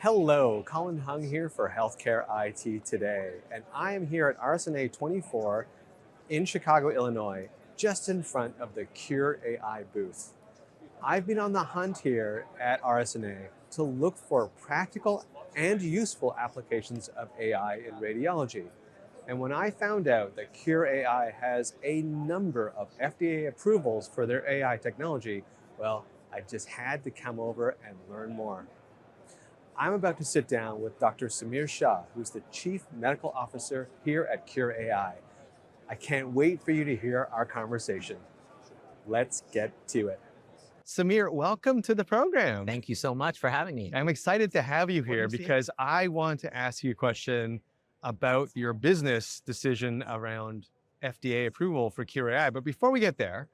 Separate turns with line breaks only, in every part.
Hello, Colin Hung here for Healthcare IT Today, and I am here at RSNA 24 in Chicago, Illinois, just in front of the Qure.ai booth. I've been on the hunt here at RSNA to look for practical and useful applications of AI in radiology. And when I found out that Qure.ai has a number of FDA approvals for their AI technology, well, I just had to come over and learn more. I'm about to sit down with Dr. Samir Shah, who's the Chief Medical Officer here at Qure.ai. I can't wait for you to hear our conversation. Let's get to it. Samir, welcome to the program.
Thank you so much for having me.
I'm excited to have you here because I want to ask you a question about your business decision around FDA approval for Qure.ai. But before we get there,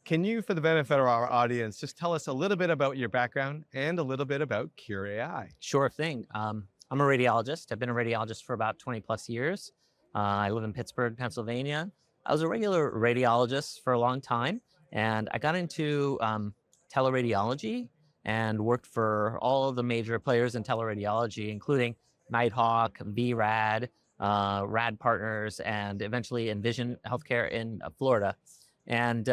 can you, for the benefit of our audience, just tell us a little bit about your background and a little bit about Qure.ai?
Sure thing. I'm a radiologist. I've been a radiologist for about 20 plus years. I live in Pittsburgh, Pennsylvania. I was a regular radiologist for a long time, and I got into teleradiology and worked for all of the major players in teleradiology, including Nighthawk, VRAD, RAD Partners, and eventually Envision Healthcare in Florida. And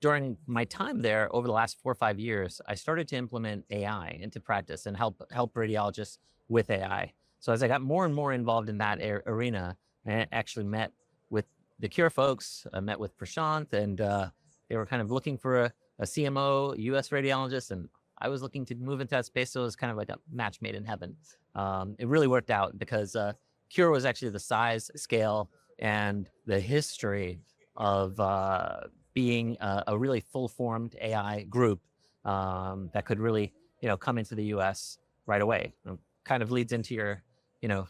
during my time there, over the last 4 or 5 years, I started to implement AI into practice and help radiologists with AI. So as I got more and more involved in that arena, I actually met with the Qure folks. I met with Prashant, and they were kind of looking for a CMO, US radiologist, and I was looking to move into that space. So it was kind of like a match made in heaven. It really worked out because Qure was actually the size, scale, and the history of being a really full-formed AI group that could really, come into the U.S. right away. It kind of leads into your,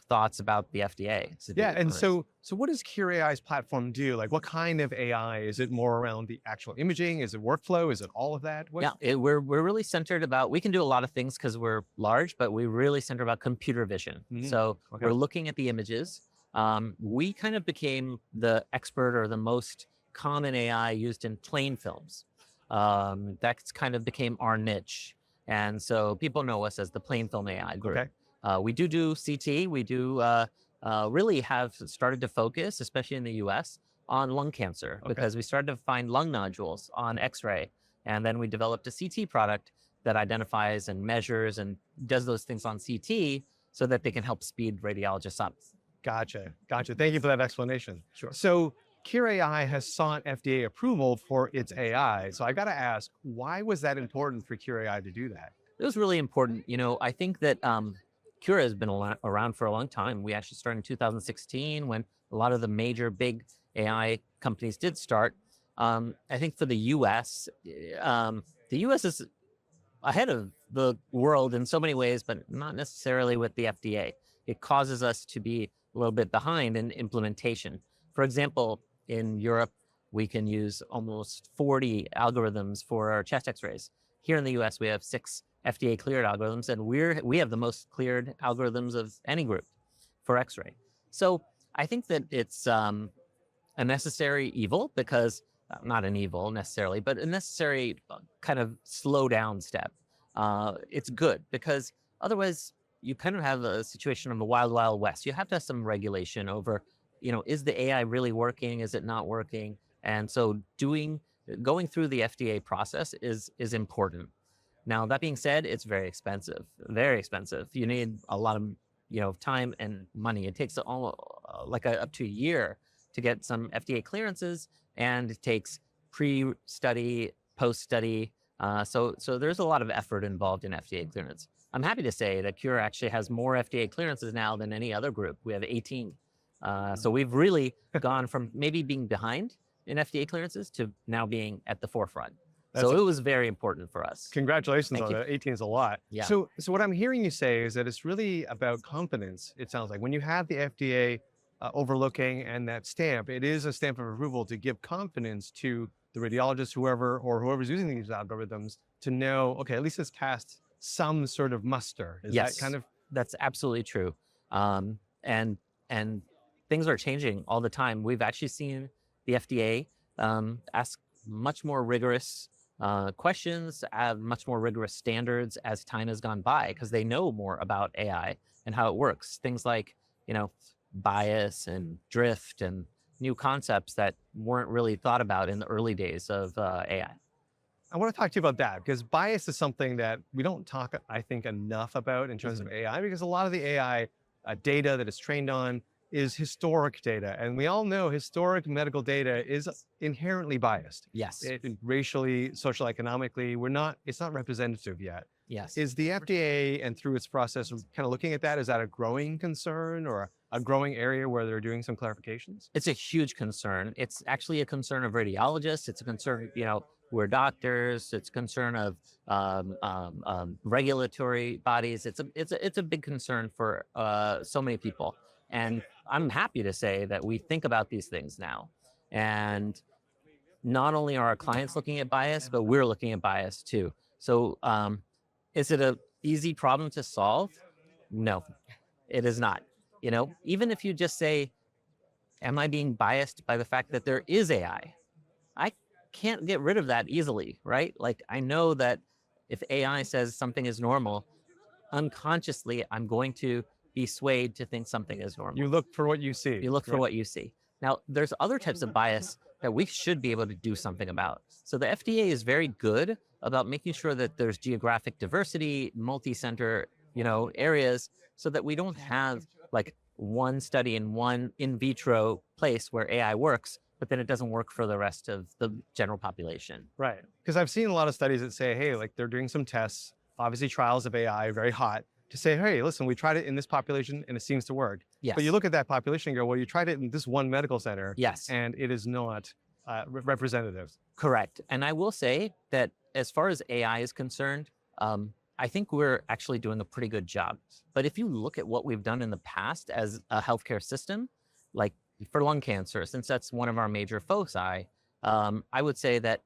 thoughts about the FDA.
Yeah, and so what does Qure.ai's platform do? Like, what kind of AI? Is it more around the actual imaging? Is it workflow? Is it all of that?
We're really centered about, we can do a lot of things because we're large, but we really center about computer vision. So we're looking at the images. We kind of became the expert or the most common AI used in plain films. That's kind of became our niche. And so people know us as the plain film AI group.
Okay.
We do CT. We do really have started to focus, especially in the US, on lung cancer because we started to find lung nodules on X-ray. And then we developed a CT product that identifies and measures and does those things on CT so that they can help speed radiologists up.
Gotcha. Thank you for that explanation.
Sure.
So Qure.ai has sought FDA approval for its AI. So I got to ask, why was that important for Qure.ai to do that?
It was really important. I think that Qure has been around for a long time. We actually started in 2016 when a lot of the major big AI companies did start. I think for the US, the US is ahead of the world in so many ways, but not necessarily with the FDA. It causes us to be a little bit behind in implementation. For example, in Europe, we can use almost 40 algorithms for our chest x-rays. Here in the US, we have 6 FDA-cleared algorithms, and we have the most cleared algorithms of any group for x-ray. So I think that it's a necessary evil because, not an evil necessarily, but a necessary kind of slow down step. It's good because otherwise you kind of have a situation of the wild, wild west. You have to have some regulation over, is the AI really working? Is it not working? And so going through the FDA process is important. Now, that being said, it's very expensive, very expensive. You need a lot of, time and money. It takes up to a year to get some FDA clearances, and it takes pre-study, post-study. So there's a lot of effort involved in FDA clearance. I'm happy to say that Qure actually has more FDA clearances now than any other group. We have 18. So we've really gone from maybe being behind in FDA clearances to now being at the forefront. So it was very important for us.
Congratulations on that. 18 is a lot.
Yeah.
So what I'm hearing you say is that it's really about confidence, it sounds like. When you have the FDA overlooking and that stamp, it is a stamp of approval to give confidence to the radiologist, whoever's using these algorithms to know, okay, at least it's passed some sort of muster. Is
yes,
that kind of?
That's absolutely true. And things are changing all the time. We've actually seen the FDA ask much more rigorous questions, have much more rigorous standards as time has gone by because they know more about AI and how it works. Things like, you know, bias and drift and new concepts that weren't really thought about in the early days of AI.
I want to talk to you about that because bias is something that we don't talk, I think, enough about in terms of AI, because a lot of the AI data that it's trained on is historic data. And we all know historic medical data is inherently biased.
Yes.
Racially, social, economically, it's not representative yet.
Yes.
Is the FDA and through its process kind of looking at that? Is that a growing concern or a growing area where they're doing some clarifications?
It's a huge concern. It's actually a concern of radiologists. It's a concern, we're doctors. It's a concern of regulatory bodies. It's a big concern for so many people. And I'm happy to say that we think about these things now. And not only are our clients looking at bias, but we're looking at bias too. So is it a easy problem to solve? No, it is not. Even if you just say, am I being biased by the fact that there is AI? I can't get rid of that easily, right? Like I know that if AI says something is normal, unconsciously, I'm going to be swayed to think something is normal.
You look for what you see.
You look for what you see. Now, there's other types of bias that we should be able to do something about. So the FDA is very good about making sure that there's geographic diversity, multi-center, areas, so that we don't have like one study in one in vitro place where AI works, but then it doesn't work for the rest of the general population.
Right. Because I've seen a lot of studies that say, hey, like they're doing some tests, obviously trials of AI, very hot, to say, hey, listen, we tried it in this population and it seems to work.
Yes.
But you look at that population and go, well, you tried it in this one medical center.
Yes.
And it is not representative.
Correct. And I will say that as far as AI is concerned, I think we're actually doing a pretty good job. But if you look at what we've done in the past as a healthcare system, like for lung cancer, since that's one of our major foci, I would say that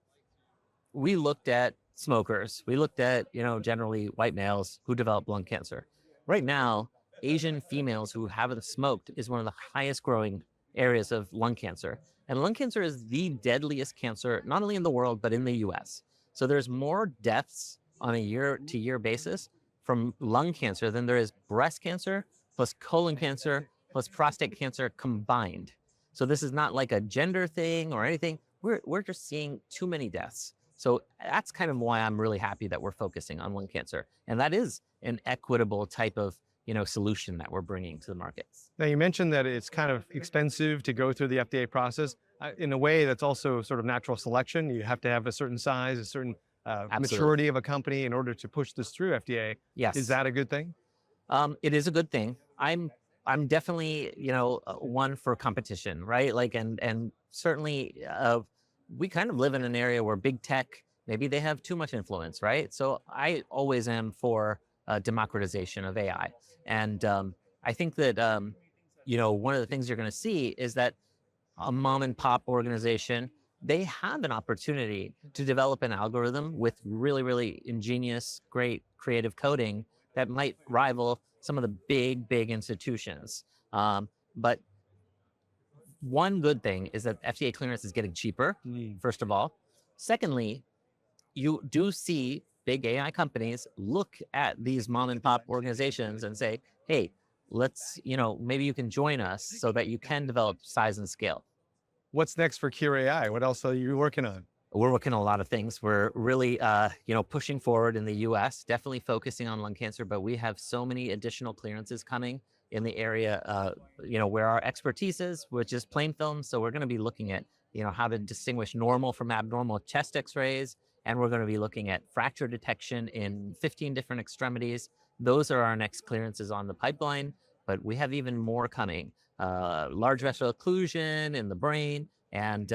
we looked at smokers. We looked at, generally white males who develop lung cancer. Right now, Asian females who haven't smoked is one of the highest growing areas of lung cancer. And lung cancer is the deadliest cancer, not only in the world, but in the US. So there's more deaths on a year-to-year basis from lung cancer than there is breast cancer, plus colon cancer, plus prostate cancer combined. So this is not like a gender thing or anything. We're just seeing too many deaths. So that's kind of why I'm really happy that we're focusing on lung cancer. And that is an equitable type of solution that we're bringing to the markets.
Now, you mentioned that it's kind of expensive to go through the FDA process. In a way, that's also sort of natural selection. You have to have a certain size, a certain maturity of a company in order to push this through FDA.
Yes.
Is that a good thing?
It is a good thing. I'm definitely, one for competition, right? Like, and certainly we kind of live in an area where big tech, maybe they have too much influence, right? So I always am for democratization of AI. And I think that, one of the things you're going to see is that a mom and pop organization, they have an opportunity to develop an algorithm with really, really ingenious, great creative coding that might rival some of the big institutions. But one good thing is that FDA clearance is getting cheaper, first of all. Secondly, you do see big AI companies look at these mom and pop organizations and say, hey, let's, maybe you can join us so that you can develop size and scale.
What's next for Qure.ai? What else are you working on?
We're working on a lot of things. We're really, pushing forward in the US, definitely focusing on lung cancer, but we have so many additional clearances coming in the area, where our expertise is, which is plain film. So we're going to be looking at, how to distinguish normal from abnormal chest x-rays. And we're going to be looking at fracture detection in 15 different extremities. Those are our next clearances on the pipeline, but we have even more coming. Large vessel occlusion in the brain and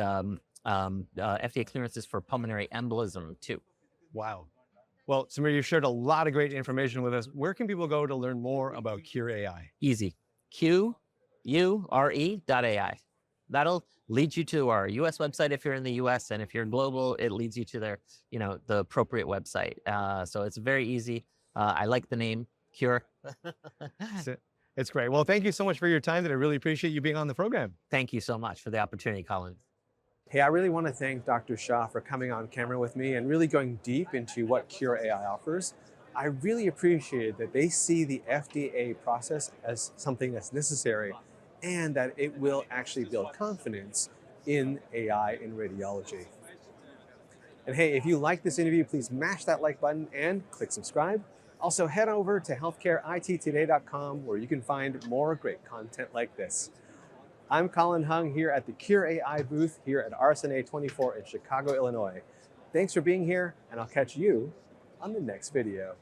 FDA clearances for pulmonary embolism too.
Wow. Well, Samir, you've shared a lot of great information with us. Where can people go to learn more about Qure.ai?
Easy. Qure.ai. That'll lead you to our US website if you're in the US, and if you're global, it leads you to their, the appropriate website. So it's very easy. I like the name Qure.
It's great. Well, thank you so much for your time. I really appreciate you being on the program.
Thank you so much for the opportunity, Colin.
Hey, I really want to thank Dr. Shah for coming on camera with me and really going deep into what Qure.ai offers. I really appreciated that they see the FDA process as something that's necessary and that it will actually build confidence in AI in radiology. And hey, if you like this interview, please mash that like button and click subscribe. Also, head over to healthcareittoday.com where you can find more great content like this. I'm Colin Hung here at the Qure.ai booth here at RSNA 24 in Chicago, Illinois. Thanks for being here, and I'll catch you on the next video.